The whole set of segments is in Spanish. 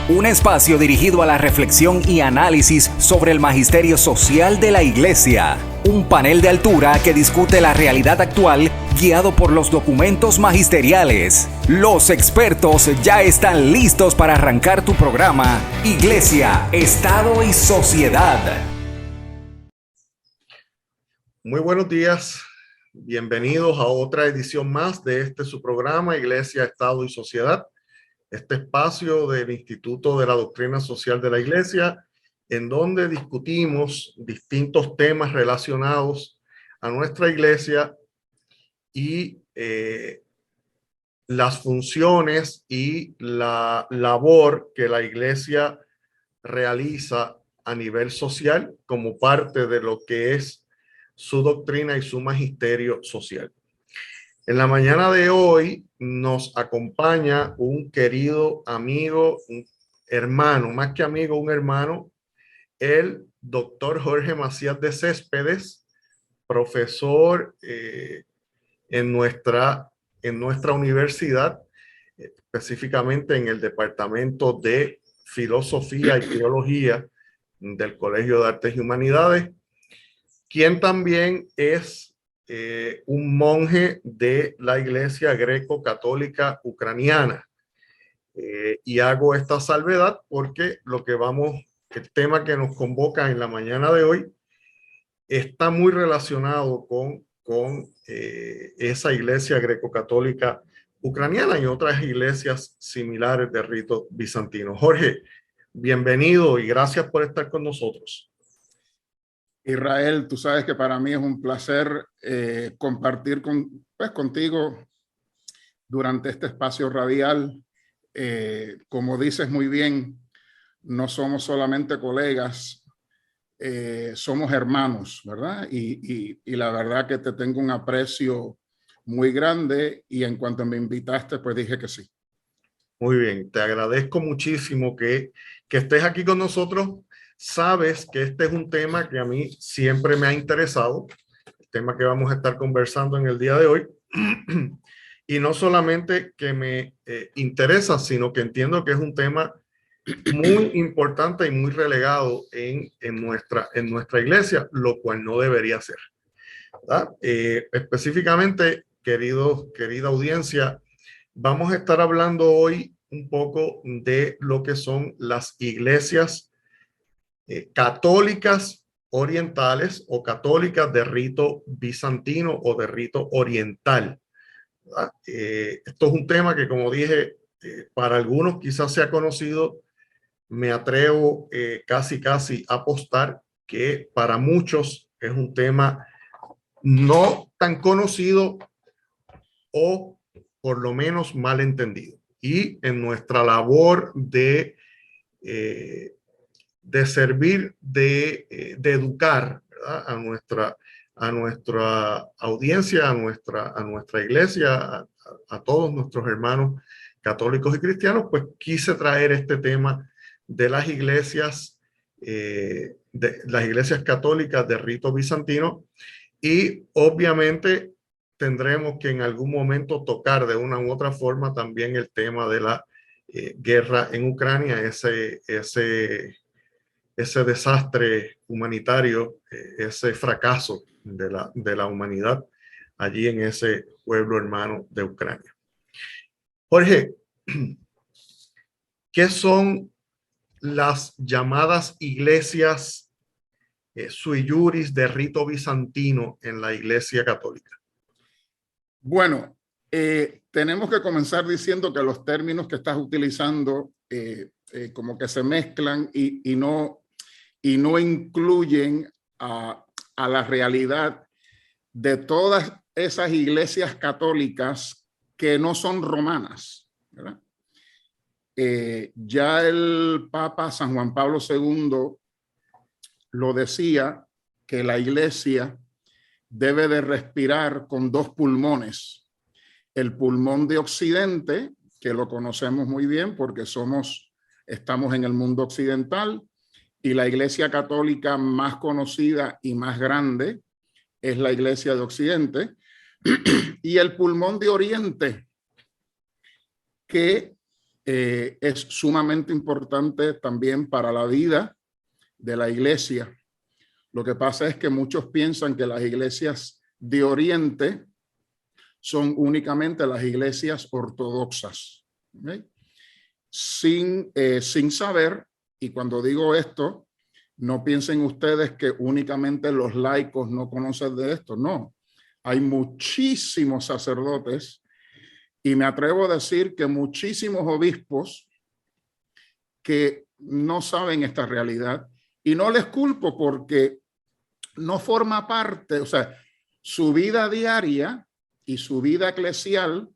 Un espacio dirigido a la reflexión y análisis sobre el magisterio social de la Iglesia. Un panel de altura que discute la realidad actual guiado por los documentos magisteriales. Los expertos ya están listos para arrancar tu programa Iglesia, Estado y Sociedad. Muy buenos días. Bienvenidos a otra edición más de su programa Iglesia, Estado y Sociedad. Este espacio del Instituto de la Doctrina Social de la Iglesia, en donde discutimos distintos temas relacionados a nuestra iglesia y las funciones y la labor que la iglesia realiza a nivel social como parte de lo que es su doctrina y su magisterio social. En la mañana de hoy nos acompaña un querido amigo, un hermano, más que amigo, un hermano, el doctor Jorge Macías de Céspedes, profesor en nuestra universidad, específicamente en el Departamento de Filosofía y Teología del Colegio de Artes y Humanidades, quien también es un monje de la Iglesia Greco-Católica Ucraniana. Y hago esta salvedad porque el tema que nos convoca en la mañana de hoy está muy relacionado con esa Iglesia Greco-Católica Ucraniana y otras iglesias similares de rito bizantino. Jorge, bienvenido y gracias por estar con nosotros. Israel, tú sabes que para mí es un placer compartir contigo durante este espacio radial. Como dices muy bien, no somos solamente colegas, somos hermanos, ¿verdad? Y la verdad que te tengo un aprecio muy grande y en cuanto me invitaste, pues dije que sí. Muy bien, te agradezco muchísimo que estés aquí con nosotros. Sabes que este es un tema que a mí siempre me ha interesado, el tema que vamos a estar conversando en el día de hoy. Y no solamente que me interesa, sino que entiendo que es un tema muy importante y muy relegado en nuestra iglesia, lo cual no debería ser, ¿verdad? Específicamente, querida audiencia, vamos a estar hablando hoy un poco de lo que son las iglesias católicas orientales o católicas de rito bizantino o de rito oriental. Esto es un tema que, como dije, para algunos quizás sea conocido. Me atrevo casi a apostar que para muchos es un tema no tan conocido o por lo menos mal entendido. Y en nuestra labor de servir, de educar, ¿verdad? a nuestra audiencia, a nuestra iglesia, a todos nuestros hermanos católicos y cristianos, pues quise traer este tema de las iglesias católicas de rito bizantino, y obviamente tendremos que en algún momento tocar de una u otra forma también el tema de la guerra en Ucrania, ese desastre humanitario, ese fracaso de la humanidad allí en ese pueblo hermano de Ucrania. Jorge, ¿qué son las llamadas iglesias sui juris de rito bizantino en la Iglesia Católica? Bueno, tenemos que comenzar diciendo que los términos que estás utilizando como que se mezclan y no incluyen a la realidad de todas esas iglesias católicas que no son romanas, ¿verdad? Ya el Papa San Juan Pablo II lo decía, que la iglesia debe de respirar con dos pulmones. El pulmón de Occidente, que lo conocemos muy bien porque estamos en el mundo occidental, y la iglesia católica más conocida y más grande es la iglesia de Occidente, y el pulmón de Oriente, que es sumamente importante también para la vida de la iglesia. Lo que pasa es que muchos piensan que las iglesias de Oriente son únicamente las iglesias ortodoxas, ¿okay? Sin saber, y cuando digo esto, no piensen ustedes que únicamente los laicos no conocen de esto, no. Hay muchísimos sacerdotes y me atrevo a decir que muchísimos obispos que no saben esta realidad, y no les culpo porque no forma parte, o sea, su vida diaria y su vida eclesial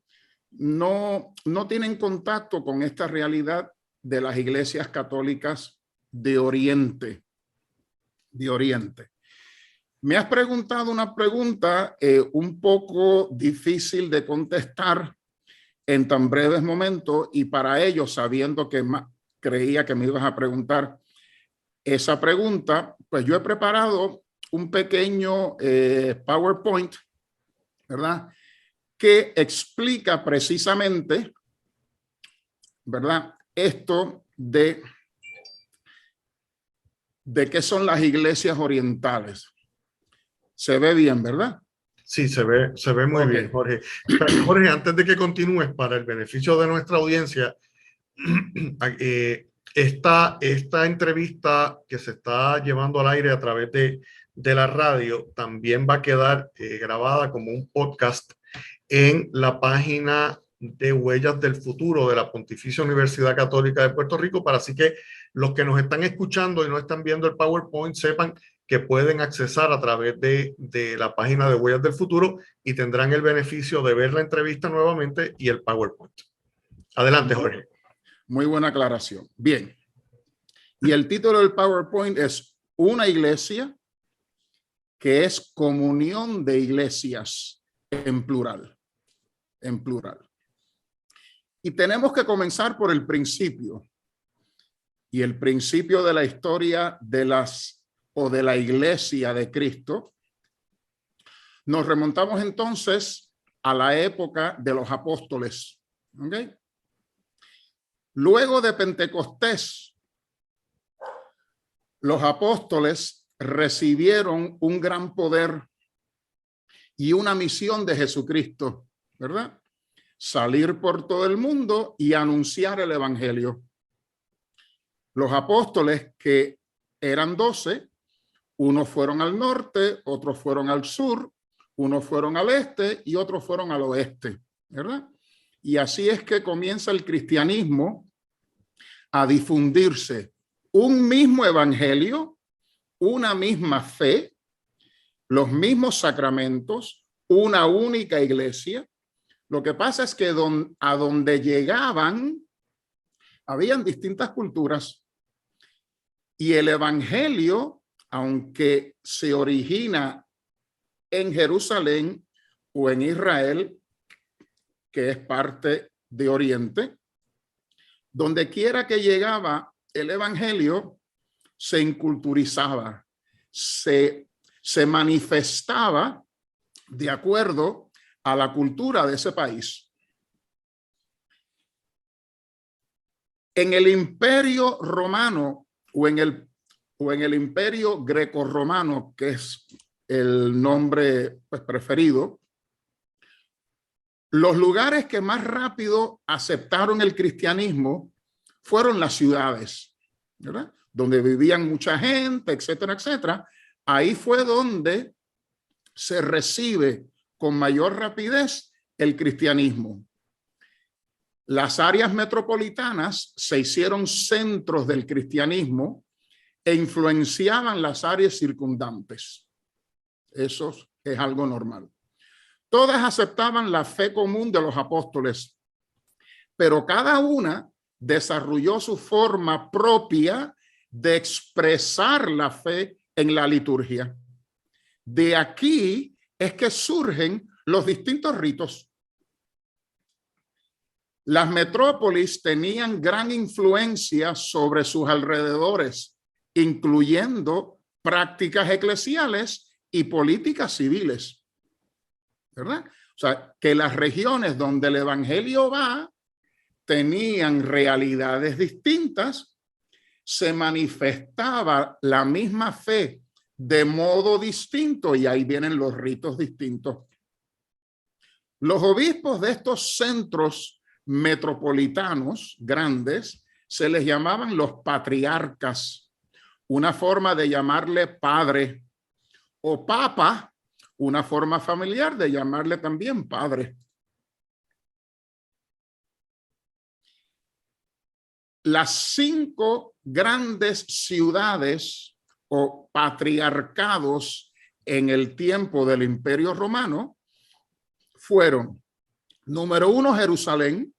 no tienen contacto con esta realidad de las iglesias católicas de Oriente. De Oriente. Me has preguntado una pregunta un poco difícil de contestar en tan breves momentos, y para ello, sabiendo que creía que me ibas a preguntar esa pregunta, pues yo he preparado un pequeño PowerPoint, ¿verdad?, que explica precisamente, ¿verdad?, esto de qué son las iglesias orientales. Se ve bien, ¿verdad? Sí, se ve muy bien, Jorge. Jorge, antes de que continúes, para el beneficio de nuestra audiencia, esta entrevista que se está llevando al aire a través de la radio también va a quedar grabada como un podcast en la página de Huellas del Futuro de la Pontificia Universidad Católica de Puerto Rico, para así que los que nos están escuchando y no están viendo el PowerPoint sepan que pueden accesar a través de la página de Huellas del Futuro y tendrán el beneficio de ver la entrevista nuevamente y el PowerPoint. Adelante, Jorge. Muy buena aclaración. Bien. Y el título del PowerPoint es Una iglesia que es comunión de iglesias en plural. En plural. Y tenemos que comenzar por el principio. Y el principio de la historia de la iglesia de Cristo. Nos remontamos entonces a la época de los apóstoles. ¿Okay? Luego de Pentecostés, los apóstoles recibieron un gran poder y una misión de Jesucristo, ¿verdad? Salir por todo el mundo y anunciar el evangelio. Los apóstoles, que eran 12, unos fueron al norte, otros fueron al sur, unos fueron al este y otros fueron al oeste, ¿verdad? Y así es que comienza el cristianismo a difundirse. Un mismo evangelio, una misma fe, los mismos sacramentos, una única iglesia. Lo que pasa es que a donde llegaban, habían distintas culturas. Y el evangelio, aunque se origina en Jerusalén o en Israel, que es parte de Oriente, donde quiera que llegaba el evangelio, se inculturizaba, se manifestaba de acuerdo a la cultura de ese país. En el Imperio Romano o en el Imperio Greco-Romano, que es el nombre preferido, los lugares que más rápido aceptaron el cristianismo fueron las ciudades, ¿verdad? Donde vivían mucha gente, etcétera, etcétera. Ahí fue donde se recibe con mayor rapidez el cristianismo. Las áreas metropolitanas se hicieron centros del cristianismo e influenciaban las áreas circundantes. Eso es algo normal. Todas aceptaban la fe común de los apóstoles, pero cada una desarrolló su forma propia de expresar la fe en la liturgia. De aquí es que surgen los distintos ritos. Las metrópolis tenían gran influencia sobre sus alrededores, incluyendo prácticas eclesiales y políticas civiles, ¿verdad? O sea, que las regiones donde el evangelio va, tenían realidades distintas, se manifestaba la misma fe de modo distinto y ahí vienen los ritos distintos. Los obispos de estos centros metropolitanos grandes se les llamaban los patriarcas, una forma de llamarle padre, o papa, una forma familiar de llamarle también padre. Las 5 grandes ciudades o patriarcados en el tiempo del Imperio Romano fueron, número 1, Jerusalén,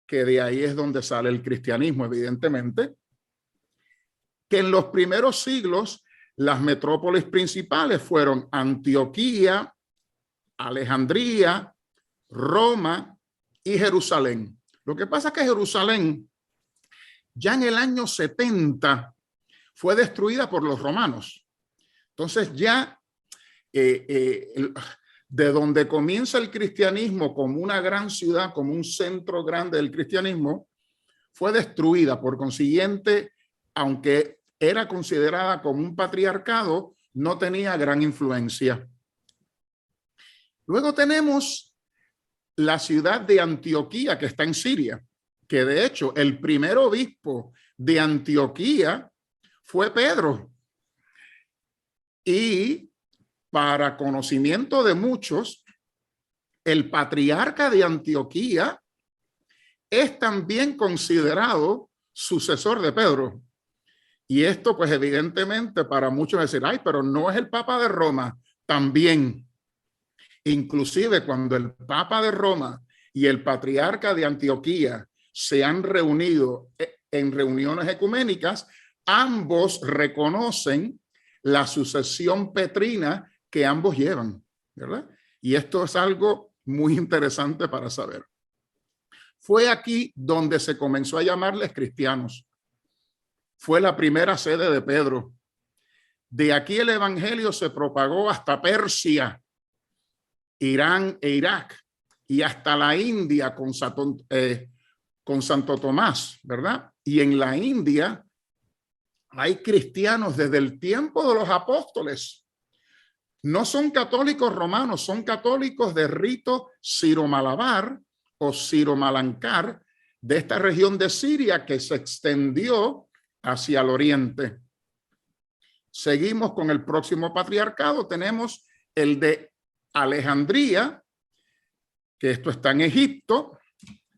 que de ahí es donde sale el cristianismo, evidentemente, que en los primeros siglos las metrópolis principales fueron Antioquía, Alejandría, Roma y Jerusalén. Lo que pasa es que Jerusalén ya en el año 70 fue destruida por los romanos. Entonces ya de donde comienza el cristianismo como una gran ciudad, como un centro grande del cristianismo, fue destruida. Por consiguiente, aunque era considerada como un patriarcado, no tenía gran influencia. Luego tenemos la ciudad de Antioquía, que está en Siria, que de hecho el primer obispo de Antioquía fue Pedro. Y para conocimiento de muchos, el patriarca de Antioquía es también considerado sucesor de Pedro. Y esto, pues evidentemente para muchos es decir, ay, pero no es el Papa de Roma. También, inclusive cuando el Papa de Roma y el patriarca de Antioquía se han reunido en reuniones ecuménicas, ambos reconocen la sucesión petrina que ambos llevan, ¿verdad? Y esto es algo muy interesante para saber. Fue aquí donde se comenzó a llamarles cristianos. Fue la primera sede de Pedro. De aquí el evangelio se propagó hasta Persia, Irán e Irak y hasta la India con Santo Tomás, ¿verdad? Y en la India hay cristianos desde el tiempo de los apóstoles. No son católicos romanos, son católicos de rito siro-malabar o siro-malankar de esta región de Siria que se extendió hacia el oriente. Seguimos con el próximo patriarcado. Tenemos el de Alejandría, que esto está en Egipto.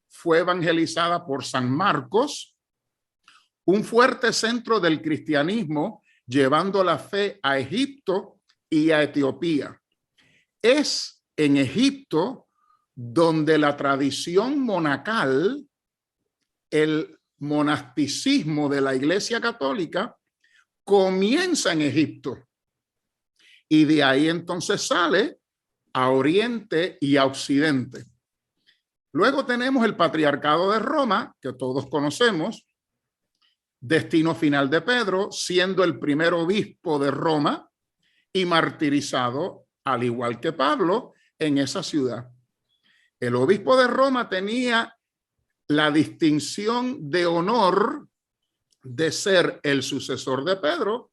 Fue evangelizada por San Marcos, un fuerte centro del cristianismo, llevando la fe a Egipto y a Etiopía. Es en Egipto donde la tradición monacal, el monasticismo de la Iglesia Católica, comienza en Egipto. Y de ahí entonces sale a Oriente y a Occidente. Luego tenemos el Patriarcado de Roma, que todos conocemos, destino final de Pedro, siendo el primer obispo de Roma y martirizado, al igual que Pablo, en esa ciudad. El obispo de Roma tenía la distinción de honor de ser el sucesor de Pedro,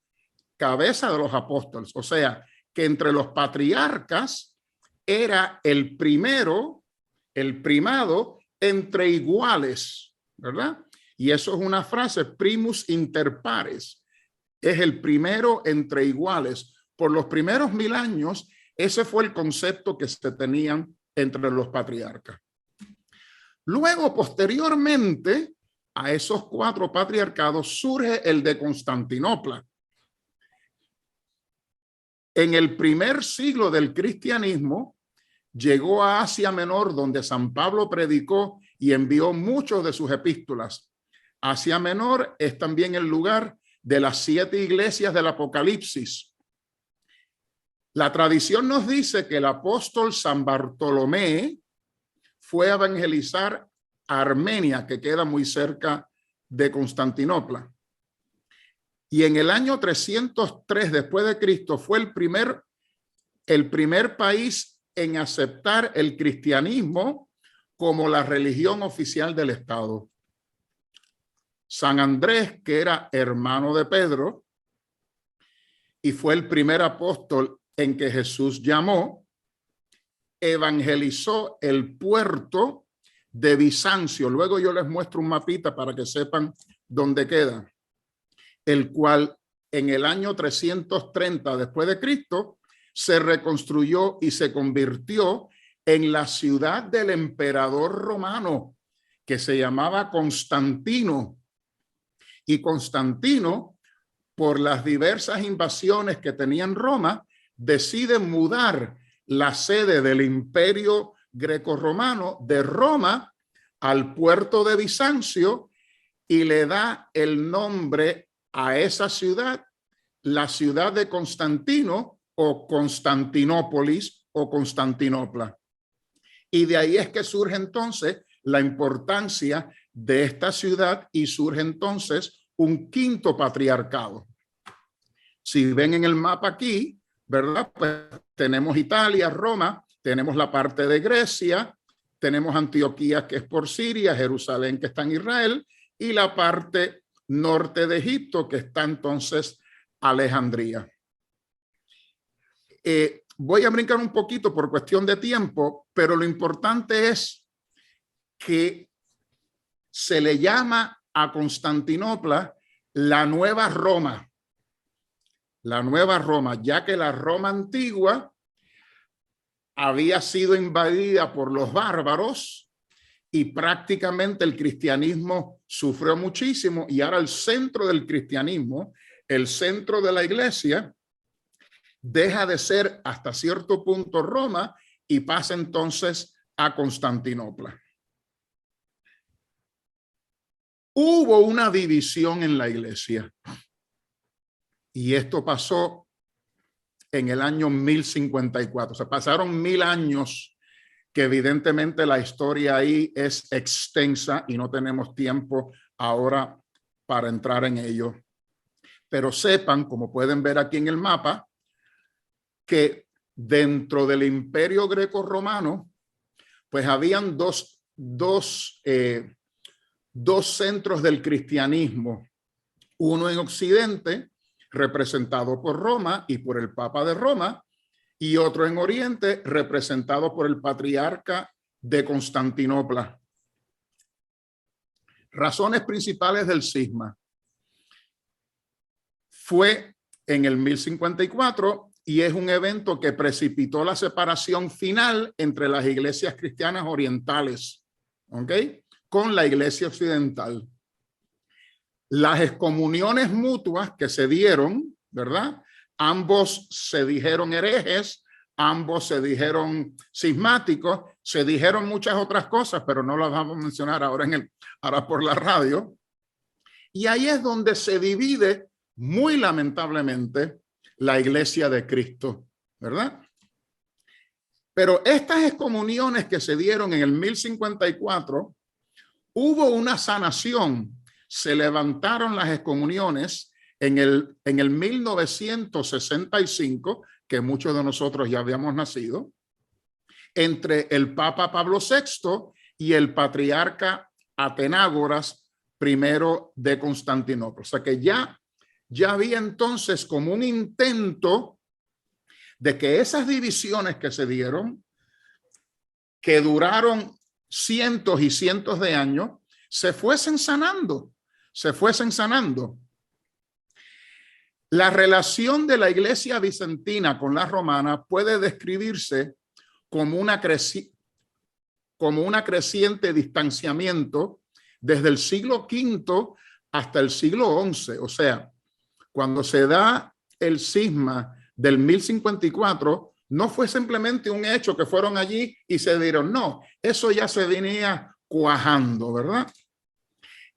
cabeza de los apóstoles. O sea, que entre los patriarcas era el primero, el primado entre iguales, ¿verdad? Y eso es una frase, primus inter pares. Es el primero entre iguales. Por los primeros 1000 años, ese fue el concepto que se tenían entre los patriarcas. Luego, posteriormente a esos 4 patriarcados, surge el de Constantinopla. En el primer siglo del cristianismo, llegó a Asia Menor, donde San Pablo predicó y envió muchos de sus epístolas. Asia Menor es también el lugar de las 7 iglesias del Apocalipsis. La tradición nos dice que el apóstol San Bartolomé fue a evangelizar a Armenia, que queda muy cerca de Constantinopla. Y en el año 303 después de Cristo fue el primer país en aceptar el cristianismo como la religión oficial del Estado. San Andrés, que era hermano de Pedro y fue el primer apóstol en que Jesús llamó, evangelizó el puerto de Bizancio. Luego yo les muestro un mapita para que sepan dónde queda, el cual en el año 330 después de Cristo se reconstruyó y se convirtió en la ciudad del emperador romano, que se llamaba Constantino. Y Constantino, por las diversas invasiones que tenía en Roma, decide mudar la sede del imperio grecorromano de Roma al puerto de Bizancio y le da el nombre a esa ciudad, la ciudad de Constantino o Constantinópolis o Constantinopla. Y de ahí es que surge entonces la importancia de esta ciudad y surge entonces un quinto patriarcado. Si ven en el mapa aquí, ¿verdad? Pues tenemos Italia, Roma, tenemos la parte de Grecia, tenemos Antioquía, que es por Siria, Jerusalén, que está en Israel, y la parte norte de Egipto, que está entonces Alejandría. Voy a brincar un poquito por cuestión de tiempo, pero lo importante es que se le llama a Constantinopla la Nueva Roma. La Nueva Roma, ya que la Roma antigua había sido invadida por los bárbaros y prácticamente el cristianismo sufrió muchísimo, y ahora el centro del cristianismo, el centro de la iglesia, deja de ser hasta cierto punto Roma y pasa entonces a Constantinopla. Hubo una división en la iglesia y esto pasó en el año 1054. O sea, pasaron 1000 años, que evidentemente la historia ahí es extensa y no tenemos tiempo ahora para entrar en ello. Pero sepan, como pueden ver aquí en el mapa, que dentro del imperio greco-romano, pues habían dos centros del cristianismo. Uno en Occidente, representado por Roma y por el Papa de Roma, y otro en Oriente, representado por el patriarca de Constantinopla. Razones principales del cisma. Fue en el 1054 y es un evento que precipitó la separación final entre las iglesias cristianas orientales, ¿ok?, con la iglesia occidental. Las excomuniones mutuas que se dieron, ¿verdad? Ambos se dijeron herejes, ambos se dijeron cismáticos, se dijeron muchas otras cosas, pero no las vamos a mencionar ahora por la radio. Y ahí es donde se divide, muy lamentablemente, la iglesia de Cristo, ¿verdad? Pero estas excomuniones que se dieron en el 1054, hubo una sanación. Se levantaron las excomuniones en el 1965, que muchos de nosotros ya habíamos nacido, entre el Papa Pablo VI y el patriarca Atenágoras I de Constantinopla. O sea que ya había entonces como un intento de que esas divisiones que se dieron, que duraron cientos y cientos de años, se fuesen sanando. La relación de la iglesia bizantina con la romana puede describirse como una creciente distanciamiento desde el siglo V hasta el siglo XI. O sea, cuando se da el cisma del 1054, no fue simplemente un hecho que fueron allí y se dieron. No, eso ya se venía cuajando, ¿verdad?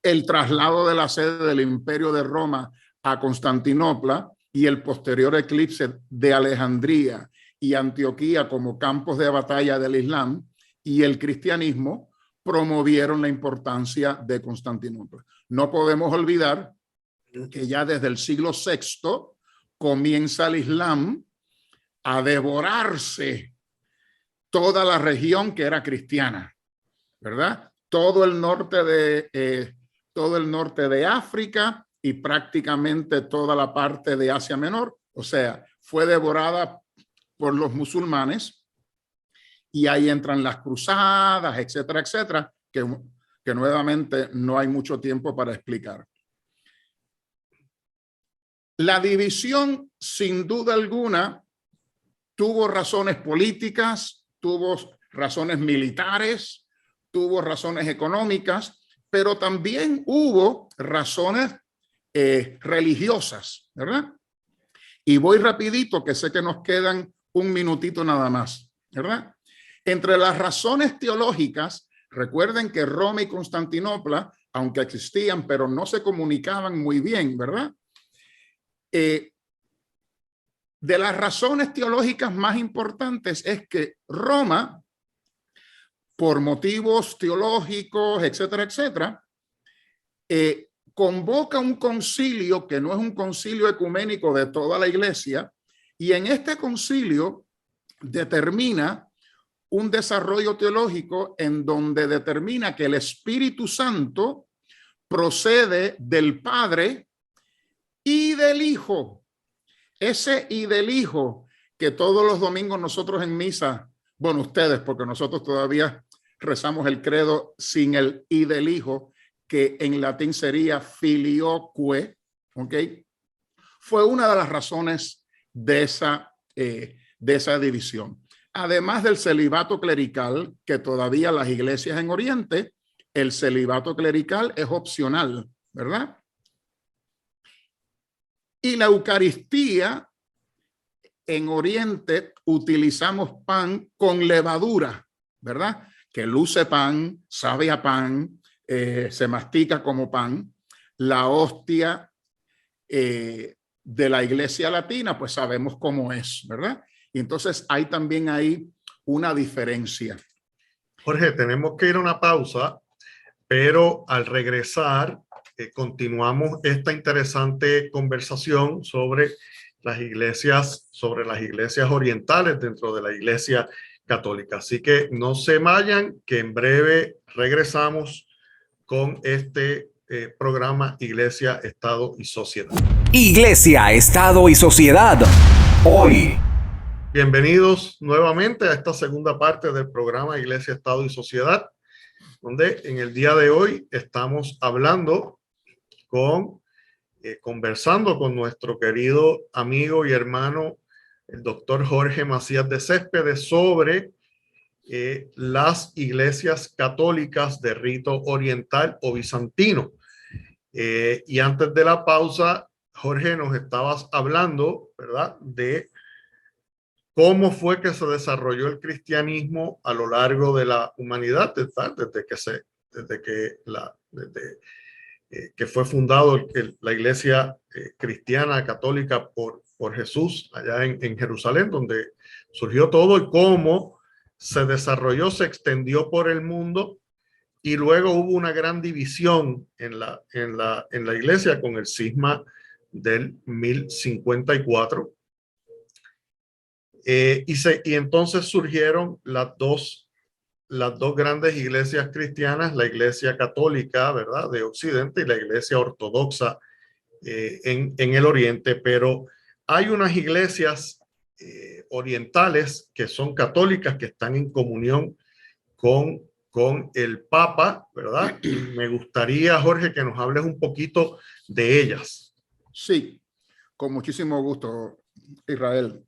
El traslado de la sede del Imperio de Roma a Constantinopla y el posterior eclipse de Alejandría y Antioquía como campos de batalla del Islam y el cristianismo promovieron la importancia de Constantinopla. No podemos olvidar que ya desde el siglo VI comienza el Islam a devorarse toda la región que era cristiana. ¿verdad? Todo el norte de África y prácticamente toda la parte de Asia Menor. O sea, fue devorada por los musulmanes y ahí entran las cruzadas, etcétera, etcétera, que nuevamente no hay mucho tiempo para explicar. La división, sin duda alguna, tuvo razones políticas, tuvo razones militares, tuvo razones económicas, pero también hubo razones religiosas, ¿verdad? Y voy rapidito, que sé que nos quedan un minutito nada más, ¿verdad? Entre las razones teológicas, recuerden que Roma y Constantinopla, aunque existían, pero no se comunicaban muy bien, ¿verdad? De las razones teológicas más importantes es que Roma, por motivos teológicos, etcétera, etcétera, convoca un concilio que no es un concilio ecuménico de toda la iglesia, y en este concilio determina un desarrollo teológico en donde determina que el Espíritu Santo procede del Padre y del Hijo. Ese y del Hijo que todos los domingos nosotros en misa, bueno, ustedes, porque nosotros todavía rezamos el credo sin el y del Hijo, que en latín sería filioque, ¿ok? Fue una de las razones de esa división. Además del celibato clerical, que todavía las iglesias en Oriente, el celibato clerical es opcional, ¿verdad? Y la Eucaristía, en Oriente utilizamos pan con levadura, ¿verdad? Que luce pan, sabe a pan, se mastica como pan. La hostia de la iglesia latina, pues sabemos cómo es, ¿verdad? Y entonces hay también ahí una diferencia. Jorge, tenemos que ir a una pausa, pero al regresar continuamos esta interesante conversación sobre las iglesias orientales dentro de la iglesia católica. Así que no se vayan, que en breve regresamos con este programa Iglesia, Estado y Sociedad. Iglesia, Estado y Sociedad. Hoy. Bienvenidos nuevamente a esta segunda parte del programa Iglesia, Estado y Sociedad, donde en el día de hoy estamos conversando con nuestro querido amigo y hermano, el doctor Jorge Macías de Céspedes, sobre las iglesias católicas de rito oriental o bizantino. Y antes de la pausa, Jorge, nos estabas hablando, ¿verdad?, de cómo fue que se desarrolló el cristianismo a lo largo de la humanidad, desde que fue fundado la iglesia cristiana católica por Jesús allá en Jerusalén, donde surgió todo, y cómo se desarrolló, se extendió por el mundo, y luego hubo una gran división en la iglesia con el cisma del 1054. Y entonces surgieron las dos grandes iglesias cristianas, la iglesia católica, ¿verdad?, de Occidente, y la iglesia ortodoxa en el Oriente. Pero hay unas iglesias orientales que son católicas, que están en comunión con el Papa, ¿verdad? Y me gustaría, Jorge, que nos hables un poquito de ellas. Sí, con muchísimo gusto, Israel.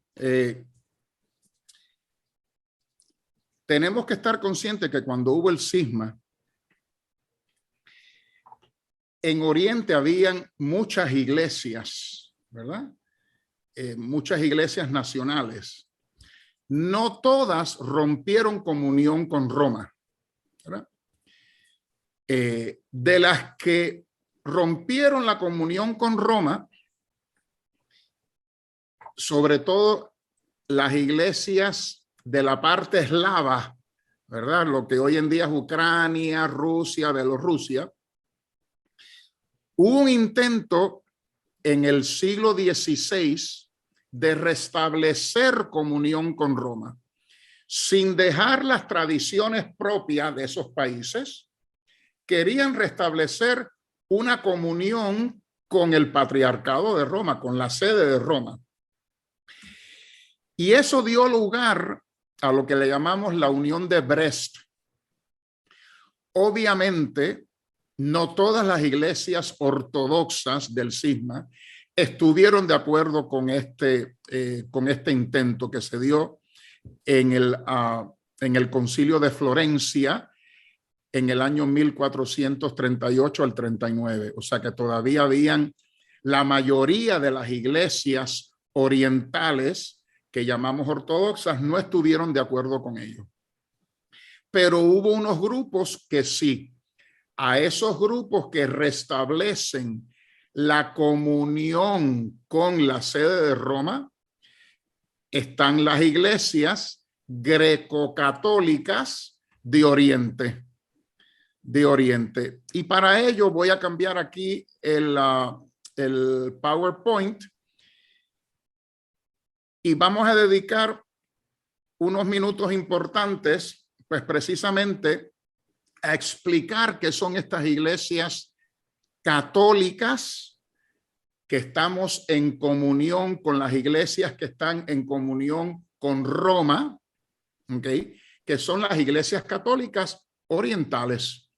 Tenemos que estar conscientes que cuando hubo el cisma, en Oriente habían muchas iglesias, ¿verdad? Muchas iglesias nacionales. No todas rompieron comunión con Roma, ¿verdad? De las que rompieron la comunión con Roma, sobre todo las iglesias de la parte eslava, ¿verdad? Lo que hoy en día es Ucrania, Rusia, Bielorrusia. Hubo un intento en el siglo XVI de restablecer comunión con Roma. sin dejar las tradiciones propias de esos países, querían restablecer una comunión con el Patriarcado de Roma, con la sede de Roma. Y eso dio lugar a lo que le llamamos la Unión de Brest. Obviamente, no todas las iglesias ortodoxas del cisma estuvieron de acuerdo con este intento que se dio en el Concilio de Florencia en el año 1438 al 39. O sea que todavía habían la mayoría de las iglesias orientales que llamamos ortodoxas no estuvieron de acuerdo con ello. Pero hubo unos grupos que sí. A esos grupos que restablecen la comunión con la sede de Roma están las iglesias greco-católicas de Oriente. Y para ello voy a cambiar aquí el PowerPoint y vamos a dedicar unos minutos importantes, pues precisamente a explicar qué son estas iglesias católicas que estamos en comunión con las iglesias que están en comunión con Roma, ¿okay? Que son las iglesias católicas orientales.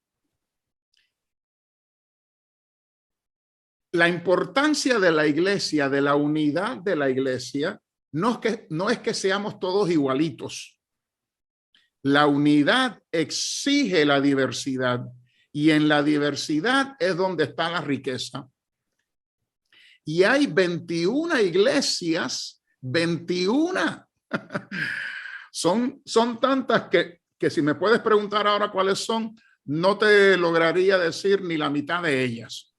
La importancia de la iglesia, de la unidad de la iglesia, no es que seamos todos igualitos. La unidad exige la diversidad y en la diversidad es donde está la riqueza. Y hay 21 iglesias, 21. Son tantas que si me puedes preguntar ahora cuáles son, no te lograría decir ni la mitad de ellas.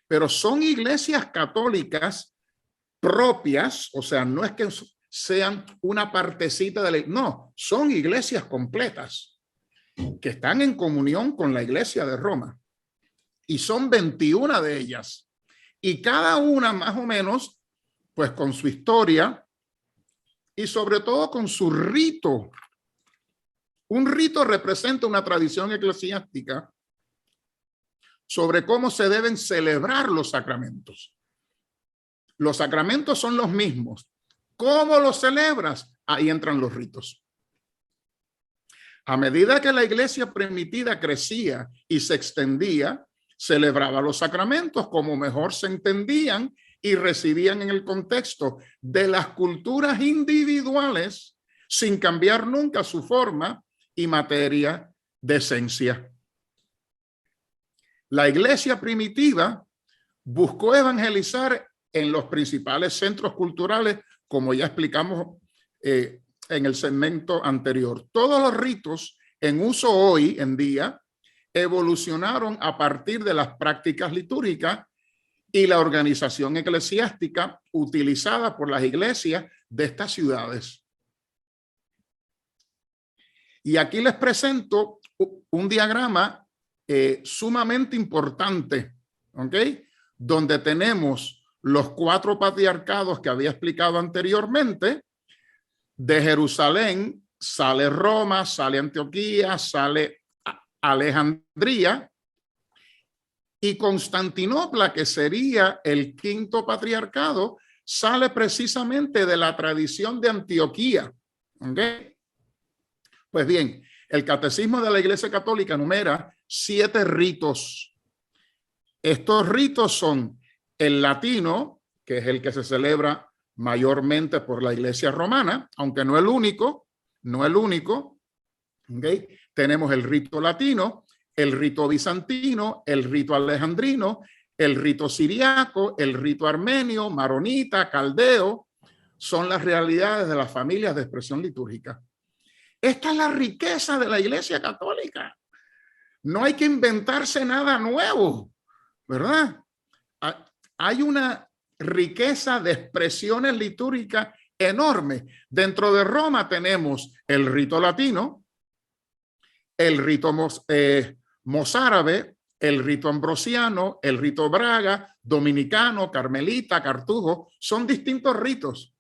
Pero son iglesias católicas propias, o sea, no es que sean una partecita de la... No, son iglesias completas que están en comunión con la iglesia de Roma. Y son 21 de ellas. Y cada una más o menos, pues con su historia y sobre todo con su rito. Un rito representa una tradición eclesiástica sobre cómo se deben celebrar los sacramentos. Los sacramentos son los mismos. ¿Cómo los celebras? Ahí entran los ritos. A medida que la iglesia primitiva crecía y se extendía, celebraba los sacramentos como mejor se entendían y recibían en el contexto de las culturas individuales sin cambiar nunca su forma y materia de esencia. La iglesia primitiva buscó evangelizar en los principales centros culturales, como ya explicamos en el segmento anterior. Todos los ritos en uso hoy en día evolucionaron a partir de las prácticas litúrgicas y la organización eclesiástica utilizada por las iglesias de estas ciudades. Y aquí les presento un diagrama sumamente importante, ¿ok? Donde tenemos los 4 patriarcados que había explicado anteriormente. De Jerusalén sale Roma, sale Antioquía, sale Alejandría y Constantinopla, que sería el 5º patriarcado, sale precisamente de la tradición de Antioquía. ¿Okay? Pues bien, el Catecismo de la Iglesia Católica enumera 7 ritos. Estos ritos son el latino, que es el que se celebra mayormente por la Iglesia romana, aunque no el único, ¿okay? Tenemos el rito latino, el rito bizantino, el rito alejandrino, el rito siriaco, el rito armenio, maronita, caldeo. Son las realidades de las familias de expresión litúrgica. Esta es la riqueza de la Iglesia Católica. No hay que inventarse nada nuevo, ¿verdad? Hay una riqueza de expresiones litúrgicas enorme. Dentro de Roma tenemos el rito latino, el rito mozárabe, el rito ambrosiano, el rito braga, dominicano, carmelita, cartujo. Son distintos ritos.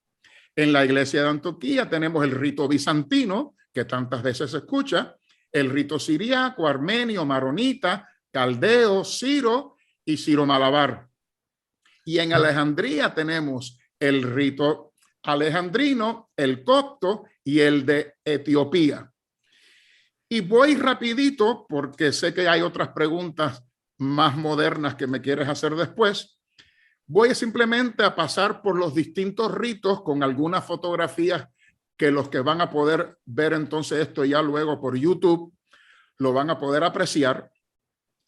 En la iglesia de Antioquía tenemos el rito bizantino, que tantas veces se escucha, el rito siriaco, armenio, maronita, caldeo, siro y siro-malabar. Y en Alejandría tenemos el rito alejandrino, el copto y el de Etiopía. Y voy rapidito porque sé que hay otras preguntas más modernas que me quieres hacer después. Voy simplemente a pasar por los distintos ritos con algunas fotografías que los que van a poder ver entonces esto ya luego por YouTube lo van a poder apreciar.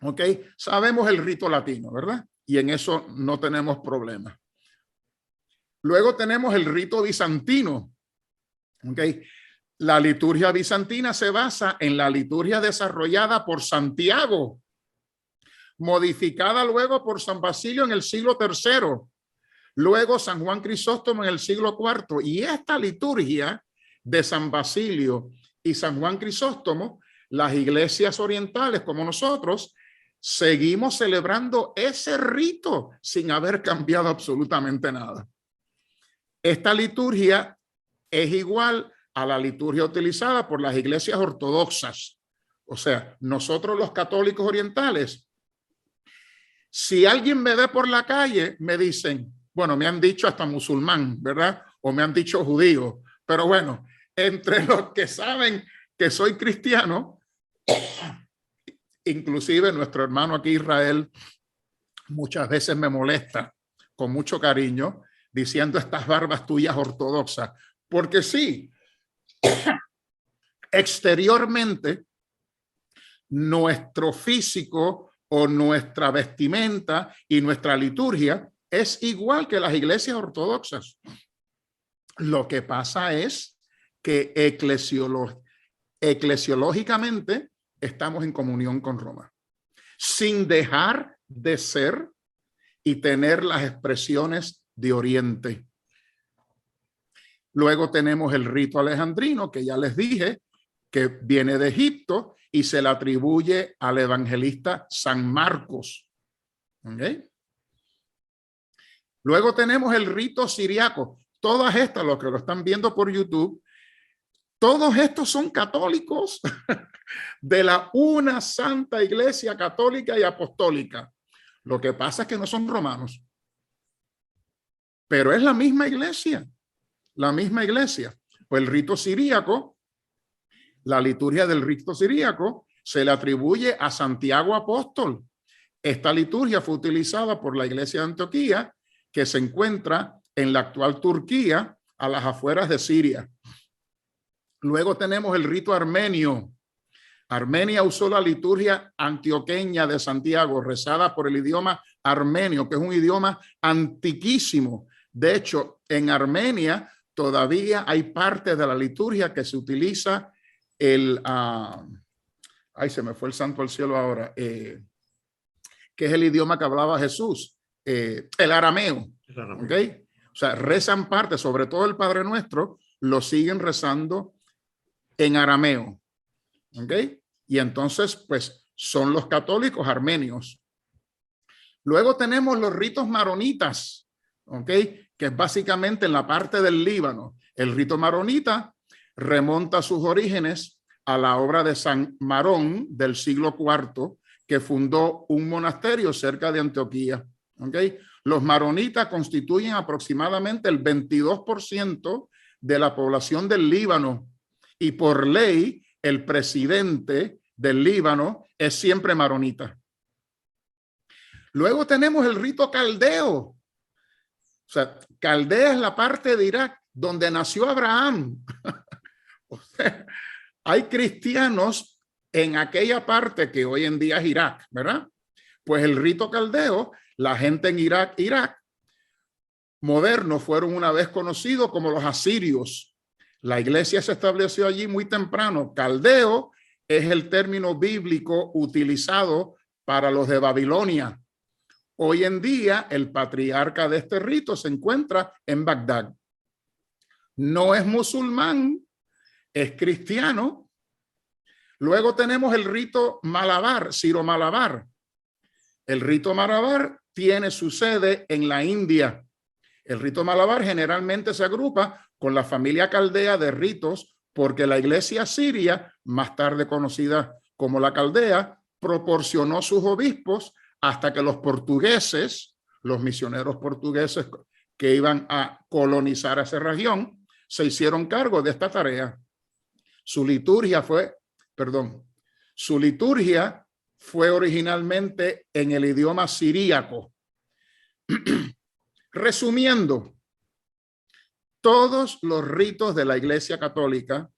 ¿Ok? Sabemos el rito latino, ¿verdad? Y en eso no tenemos problema. Luego tenemos el rito bizantino. ¿Ok? La liturgia bizantina se basa en la liturgia desarrollada por Santiago, modificada luego por San Basilio en el siglo III, luego San Juan Crisóstomo en el siglo IV. Y esta liturgia de San Basilio y San Juan Crisóstomo, las iglesias orientales como nosotros, seguimos celebrando ese rito sin haber cambiado absolutamente nada. Esta liturgia es igual a la liturgia utilizada por las iglesias ortodoxas. O sea, nosotros los católicos orientales, si alguien me ve por la calle, me dicen, bueno, me han dicho hasta musulmán, ¿verdad? O me han dicho judío. Pero bueno, entre los que saben que soy cristiano, inclusive nuestro hermano aquí Israel, muchas veces me molesta con mucho cariño diciendo estas barbas tuyas ortodoxas. Porque sí, exteriormente, nuestro físico o nuestra vestimenta y nuestra liturgia es igual que las iglesias ortodoxas. Lo que pasa es que eclesiológicamente estamos en comunión con Roma, sin dejar de ser y tener las expresiones de Oriente. Luego tenemos el rito alejandrino, que ya les dije, que viene de Egipto y se le atribuye al evangelista San Marcos. ¿Okay? Luego tenemos el rito siriaco. Todas estas, los que lo están viendo por YouTube, todos estos son católicos de la una santa iglesia católica y apostólica. Lo que pasa es que no son romanos, pero es la misma iglesia. La misma iglesia. Pues el rito siríaco, la liturgia del rito siríaco se le atribuye a Santiago Apóstol. Esta liturgia fue utilizada por la iglesia de Antioquía, que se encuentra en la actual Turquía, a las afueras de Siria. Luego tenemos el rito armenio. Armenia usó la liturgia antioqueña de Santiago, rezada por el idioma armenio, que es un idioma antiquísimo. De hecho, en Armenia todavía hay parte de la liturgia que se utiliza ay, se me fue el santo al cielo ahora, que es el idioma que hablaba Jesús, el arameo. ¿Okay? O sea, rezan parte, sobre todo el Padre Nuestro, lo siguen rezando en arameo. ¿Okay? Y entonces, pues, son los católicos armenios. Luego tenemos los ritos maronitas, ¿okay? Que es básicamente en la parte del Líbano. El rito maronita remonta sus orígenes a la obra de San Marón del siglo IV, que fundó un monasterio cerca de Antioquía. ¿Okay? Los maronitas constituyen aproximadamente el 22% de la población del Líbano y por ley el presidente del Líbano es siempre maronita. Luego tenemos el rito caldeo. O sea, Caldea es la parte de Irak donde nació Abraham. O sea, hay cristianos en aquella parte que hoy en día es Irak, ¿verdad? Pues el rito caldeo, la gente en Irak modernos fueron una vez conocidos como los asirios. La iglesia se estableció allí muy temprano. Caldeo es el término bíblico utilizado para los de Babilonia. Hoy en día, el patriarca de este rito se encuentra en Bagdad. No es musulmán, es cristiano. Luego tenemos el rito malabar, siro-malabar. El rito malabar tiene su sede en la India. El rito malabar generalmente se agrupa con la familia caldea de ritos porque la iglesia siria, más tarde conocida como la Caldea, proporcionó sus obispos hasta que los portugueses, los misioneros portugueses que iban a colonizar esa región, se hicieron cargo de esta tarea. Su liturgia fue originalmente en el idioma siríaco. Resumiendo, todos los ritos de la Iglesia Católica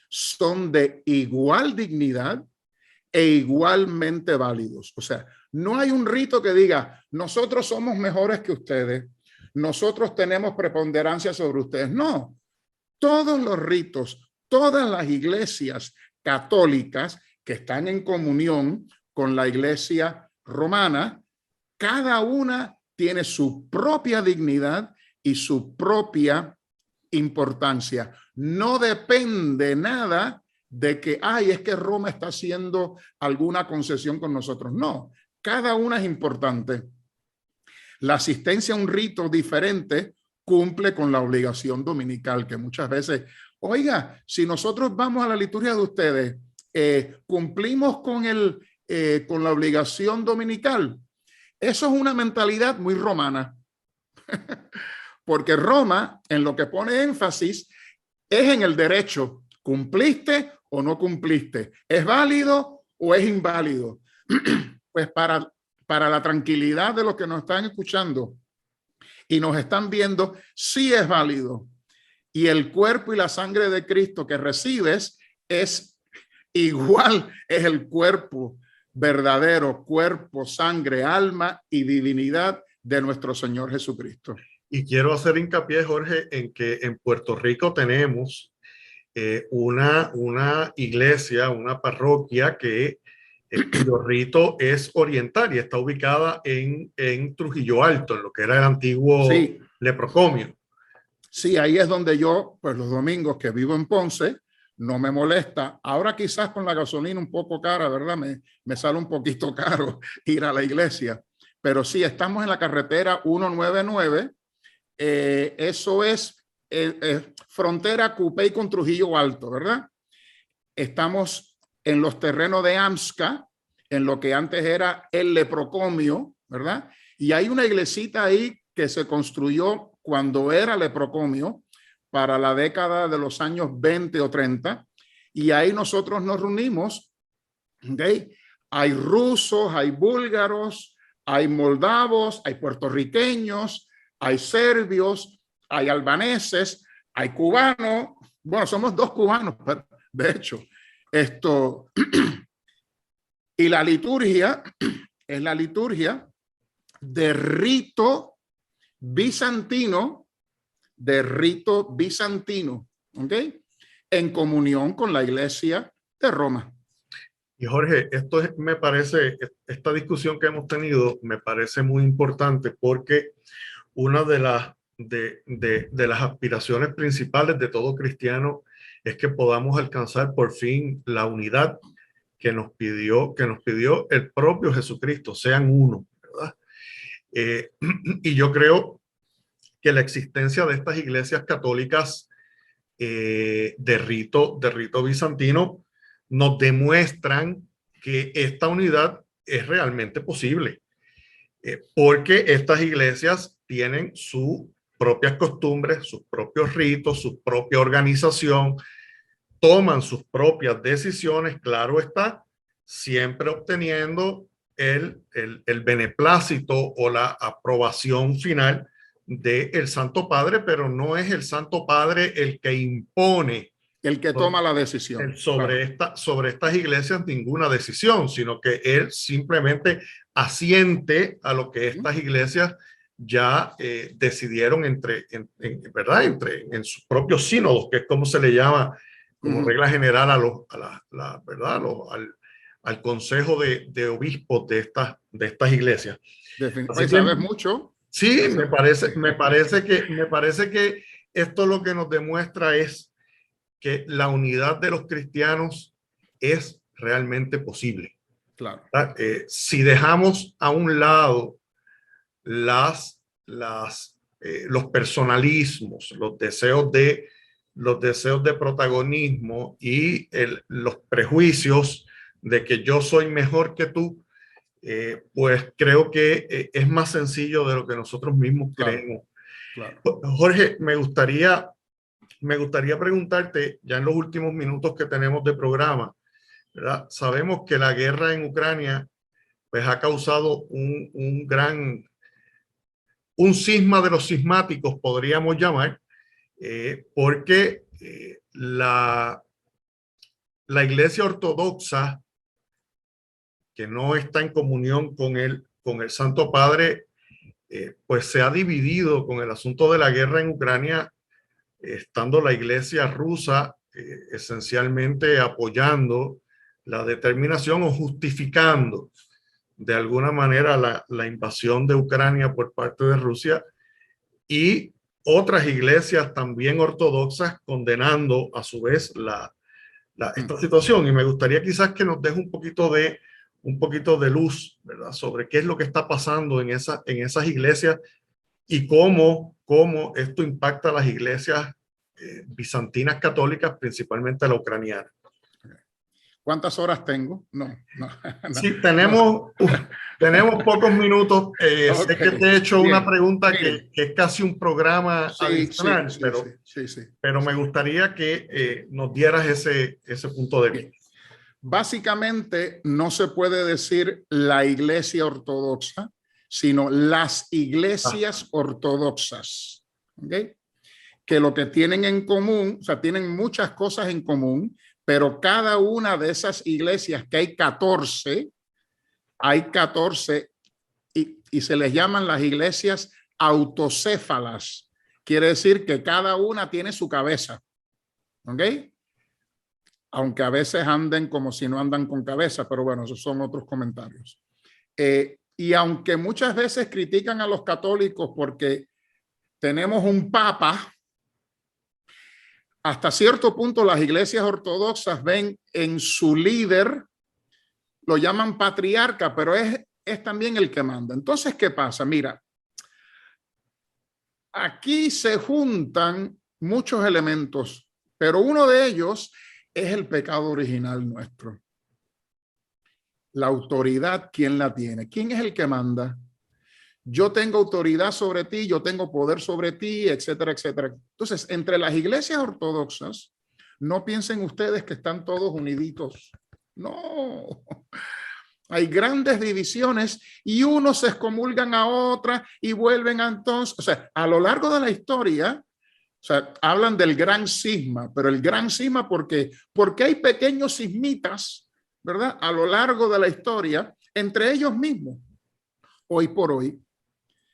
son de igual dignidad e igualmente válidos. O sea, no hay un rito que diga, nosotros somos mejores que ustedes, nosotros tenemos preponderancia sobre ustedes. No, todos los ritos, todas las iglesias católicas que están en comunión con la iglesia romana, cada una tiene su propia dignidad y su propia importancia. No depende nada de que, es que Roma está haciendo alguna concesión con nosotros. No, cada una es importante. La asistencia a un rito diferente cumple con la obligación dominical, que muchas veces, oiga, si nosotros vamos a la liturgia de ustedes, cumplimos con la obligación dominical. Eso es una mentalidad muy romana, porque Roma en lo que pone énfasis es en el derecho. ¿Cumpliste o no cumpliste? ¿Es válido o es inválido? Pues para la tranquilidad de los que nos están escuchando y nos están viendo, sí es válido. Y el cuerpo y la sangre de Cristo que recibes es igual, es el cuerpo verdadero, cuerpo, sangre, alma y divinidad de nuestro Señor Jesucristo. Y quiero hacer hincapié, Jorge, en que en Puerto Rico tenemos una iglesia, una parroquia cuyo rito es oriental y está ubicada en Trujillo Alto, en lo que era el antiguo Leprocomio. Sí, ahí es donde yo, pues los domingos que vivo en Ponce, no me molesta. Ahora quizás con la gasolina un poco cara, ¿verdad? Me sale un poquito caro ir a la iglesia. Pero sí, estamos en la carretera 199. Eso es frontera Cupey con Trujillo Alto, ¿verdad? Estamos en los terrenos de AMSCA, en lo que antes era el Leprocomio, ¿verdad? Y hay una iglesita ahí que se construyó cuando era Leprocomio, para la década de los años 20 o 30, y ahí nosotros nos reunimos, ¿okay? Hay rusos, hay búlgaros, hay moldavos, hay puertorriqueños, hay serbios, hay albaneses, hay cubanos. Bueno, somos 2 cubanos, de hecho. Y la liturgia es la liturgia de rito bizantino, ¿ok? En comunión con la iglesia de Roma. Y Jorge, me parece, esta discusión que hemos tenido me parece muy importante porque una de las aspiraciones principales de todo cristiano es que podamos alcanzar por fin la unidad que nos pidió el propio Jesucristo, sean uno, ¿verdad? Y yo creo que la existencia de estas iglesias católicas de rito bizantino nos demuestran que esta unidad es realmente posible, porque estas iglesias tienen sus propias costumbres, sus propios ritos, su propia organización, toman sus propias decisiones, claro está, siempre obteniendo el beneplácito o la aprobación final del Santo Padre, pero no es el Santo Padre el que impone, el que toma la decisión sobre estas iglesias ninguna decisión, sino que él simplemente asiente a lo que estas iglesias ya decidieron ¿verdad? En sus propios sínodos, que es como se le llama como regla general ¿verdad? Al consejo de obispos de estas iglesias. Definitivamente, ¿sabes mucho? Sí, me parece que esto lo que nos demuestra es que la unidad de los cristianos es realmente posible. Claro. Si dejamos a un lado los personalismos, los deseos de los deseos de protagonismo y los prejuicios de que yo soy mejor que tú, pues creo que es más sencillo de lo que nosotros mismos creemos. Claro. Jorge, me gustaría preguntarte, ya en los últimos minutos que tenemos de programa, ¿verdad? Sabemos que la guerra en Ucrania pues, ha causado un cisma de los sismáticos, podríamos llamar, porque la Iglesia Ortodoxa, que no está en comunión con el Santo Padre, pues se ha dividido con el asunto de la guerra en Ucrania, estando la Iglesia rusa esencialmente apoyando la determinación o justificando de alguna manera la invasión de Ucrania por parte de Rusia, y otras iglesias también ortodoxas condenando a su vez esta situación. Y me gustaría quizás que nos deje un poquito de luz, ¿verdad?, sobre qué es lo que está pasando en esas iglesias y cómo esto impacta a las iglesias bizantinas católicas, principalmente la ucraniana. ¿Cuántas horas tengo? No. Sí, tenemos pocos minutos. Okay. Sé que te he hecho una pregunta que es casi un programa adicional, pero me gustaría que nos dieras ese punto de vista. Básicamente no se puede decir la iglesia ortodoxa, sino las iglesias ortodoxas, ¿okay? Que lo que tienen en común, o sea, tienen muchas cosas en común, pero cada una de esas iglesias, que hay 14 y se les llaman las iglesias autocéfalas. Quiere decir que cada una tiene su cabeza, ¿ok? Aunque a veces anden como si no andan con cabeza, pero bueno, esos son otros comentarios. Y aunque muchas veces critican a los católicos porque tenemos un papa, hasta cierto punto las iglesias ortodoxas ven en su líder, lo llaman patriarca, pero es también el que manda. Entonces, ¿qué pasa? Mira, aquí se juntan muchos elementos, pero uno de ellos es el pecado original nuestro. La autoridad, ¿quién la tiene? ¿Quién es el que manda? Yo tengo autoridad sobre ti, yo tengo poder sobre ti, etcétera, etcétera. Entonces, entre las iglesias ortodoxas, no piensen ustedes que están todos uniditos. No. Hay grandes divisiones y unos se excomulgan a otra y vuelven a entonces. O sea, a lo largo de la historia, o sea, hablan del gran cisma, pero el gran cisma, porque hay pequeños sismitas, ¿verdad? A lo largo de la historia, entre ellos mismos. Hoy por hoy,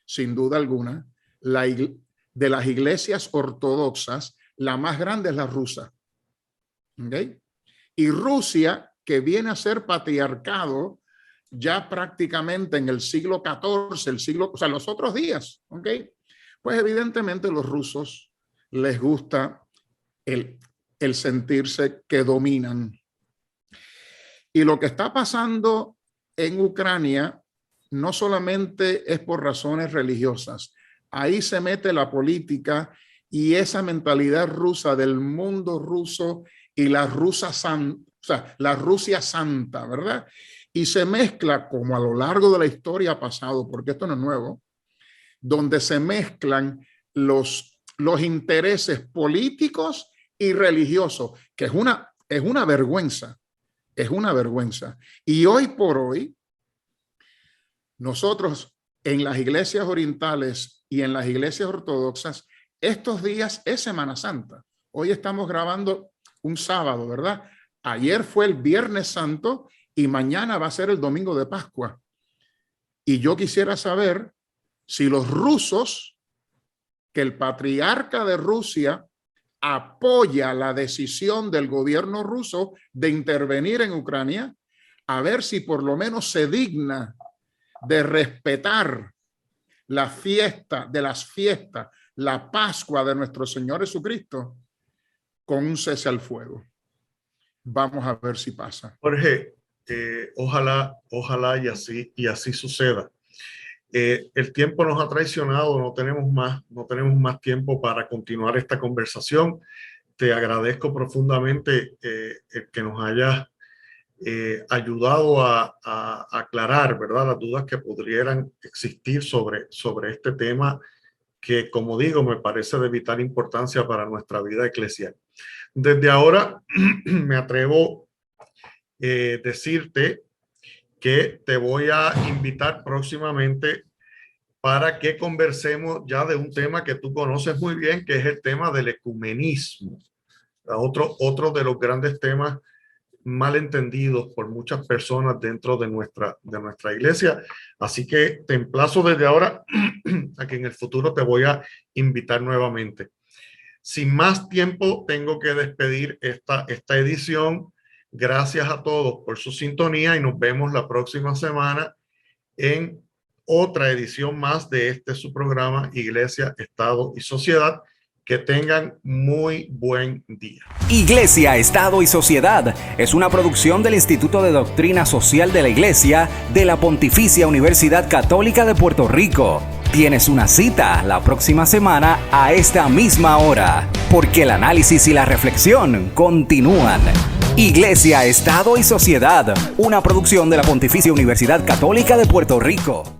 sin duda alguna, de las iglesias ortodoxas, la más grande es la rusa. ¿Okay? Y Rusia, que viene a ser patriarcado ya prácticamente en el siglo XIV, o sea, los otros días, ¿ok? Pues evidentemente los rusos les gusta el sentirse que dominan. Y lo que está pasando en Ucrania no solamente es por razones religiosas. Ahí se mete la política y esa mentalidad rusa del mundo ruso y la Rusia santa, ¿verdad? Y se mezcla, como a lo largo de la historia ha pasado, porque esto no es nuevo, donde se mezclan los intereses políticos y religiosos, que es una vergüenza, es una vergüenza. Y hoy por hoy, nosotros en las iglesias orientales y en las iglesias ortodoxas, estos días es Semana Santa. Hoy estamos grabando un sábado, ¿verdad? Ayer fue el Viernes Santo y mañana va a ser el Domingo de Pascua. Y yo quisiera saber si los rusos, que el patriarca de Rusia apoya la decisión del gobierno ruso de intervenir en Ucrania, a ver si por lo menos se digna de respetar la fiesta de las fiestas, la Pascua de nuestro Señor Jesucristo, con un cese al fuego. Vamos a ver si pasa. Jorge, ojalá y así suceda. El tiempo nos ha traicionado, no tenemos más tiempo para continuar esta conversación. te agradezco profundamente el que nos hayas ayudado a aclarar, ¿verdad?, las dudas que pudieran existir sobre este tema que, como digo, me parece de vital importancia para nuestra vida eclesial. Desde ahora me atrevo a decirte que te voy a invitar próximamente para que conversemos ya de un tema que tú conoces muy bien, que es el tema del ecumenismo. Otro de los grandes temas mal entendidos por muchas personas dentro de nuestra iglesia. Así que te emplazo desde ahora a que en el futuro te voy a invitar nuevamente. Sin más tiempo, tengo que despedir esta edición. Gracias a todos por su sintonía y nos vemos la próxima semana en otra edición más de su programa Iglesia, Estado y Sociedad. Que tengan muy buen día. Iglesia, Estado y Sociedad es una producción del Instituto de Doctrina Social de la Iglesia de la Pontificia Universidad Católica de Puerto Rico. Tienes una cita la próxima semana a esta misma hora, porque el análisis y la reflexión continúan. Iglesia, Estado y Sociedad, una producción de la Pontificia Universidad Católica de Puerto Rico.